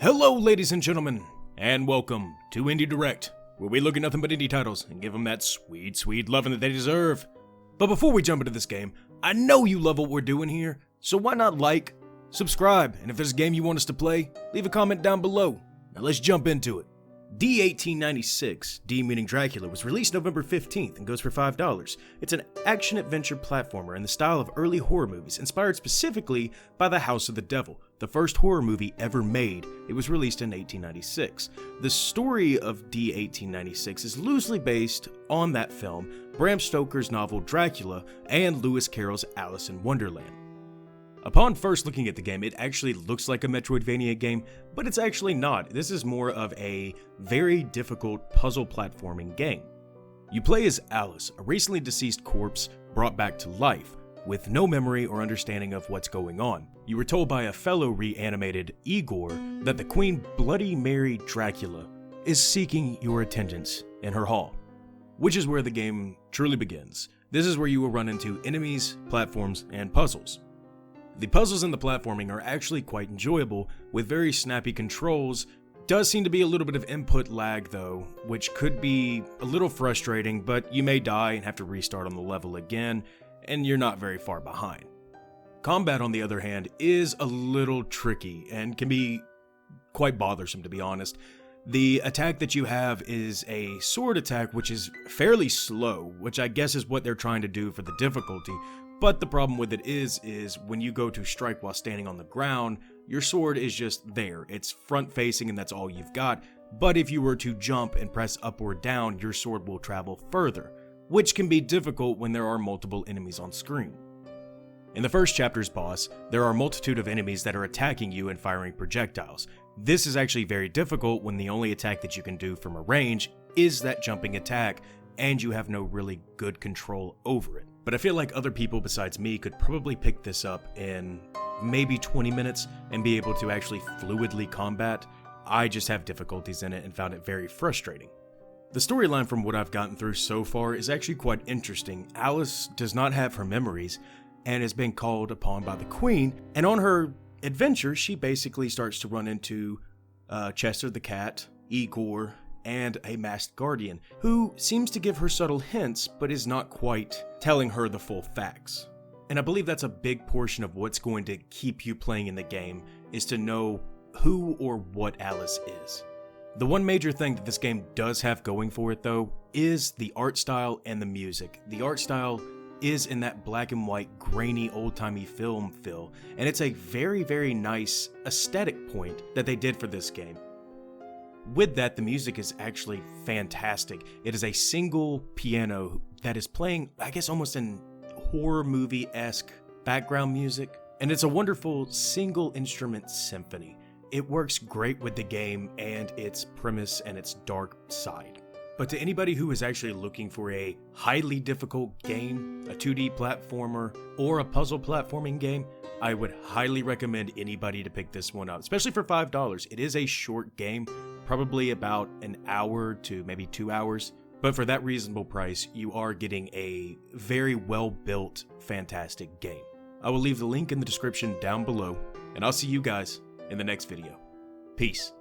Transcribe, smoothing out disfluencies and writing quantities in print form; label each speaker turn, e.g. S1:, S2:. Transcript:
S1: Hello, ladies and gentlemen, and welcome to Indie Direct, where we look at nothing but indie titles and give them that sweet, sweet loving that they deserve. But before we jump into this game, I know you love what we're doing here, so why not like, subscribe, and if there's a game you want us to play, leave a comment down below. Now let's jump into it. D1896, D meaning Dracula, was released November 15th and goes for $5. It's an action-adventure platformer in the style of early horror movies, inspired specifically by The House of the Devil, the first horror movie ever made. It was released in 1896. The story of D1896 is loosely based on that film, Bram Stoker's novel Dracula, and Lewis Carroll's Alice in Wonderland. Upon first looking at the game, it actually looks like a Metroidvania game, but it's actually not. This is more of a very difficult puzzle platforming game. You play as Alice, a recently deceased corpse brought back to life, with no memory or understanding of what's going on. You were told by a fellow reanimated Igor that the Queen Bloody Mary Dracula is seeking your attendance in her hall, which is where the game truly begins. This is where you will run into enemies, platforms, and puzzles. The puzzles and the platforming are actually quite enjoyable, with very snappy controls. Does seem to be a little bit of input lag though, which could be a little frustrating, but you may die and have to restart on the level again, and you're not very far behind. Combat, on the other hand, is a little tricky and can be quite bothersome, to be honest. The attack that you have is a sword attack, which is fairly slow, which I guess is what they're trying to do for the difficulty. But the problem with it is when you go to strike while standing on the ground, your sword is just there. It's front facing and that's all you've got. But if you were to jump and press up or down, your sword will travel further, which can be difficult when there are multiple enemies on screen. In the first chapter's boss, there are a multitude of enemies that are attacking you and firing projectiles. This is actually very difficult when the only attack that you can do from a range is that jumping attack, and you have no really good control over it. But I feel like other people besides me could probably pick this up in maybe 20 minutes and be able to actually fluidly combat. I just have difficulties in it and found it very frustrating. The storyline from what I've gotten through so far is actually quite interesting. Alice does not have her memories and has been called upon by the Queen, and on her adventure she basically starts to run into Chester the Cat, Igor, and a masked guardian, who seems to give her subtle hints, but is not quite telling her the full facts. And I believe that's a big portion of what's going to keep you playing in the game, is to know who or what Alice is. The one major thing that this game does have going for it though, is the art style and the music. The art style is in that black and white, grainy, old-timey film feel, and it's a very, very nice aesthetic point that they did for this game. With that, the music is actually fantastic. It is a single piano that is playing, I guess, almost in horror movie-esque background music. And it's a wonderful single instrument symphony. It works great with the game and its premise and its dark side. But to anybody who is actually looking for a highly difficult game, a 2D platformer, or a puzzle platforming game, I would highly recommend anybody to pick this one up, especially for $5. It is a short game, probably about an hour to maybe 2 hours, but for that reasonable price, you are getting a very well-built, fantastic game. I will leave the link in the description down below, and I'll see you guys in the next video. Peace.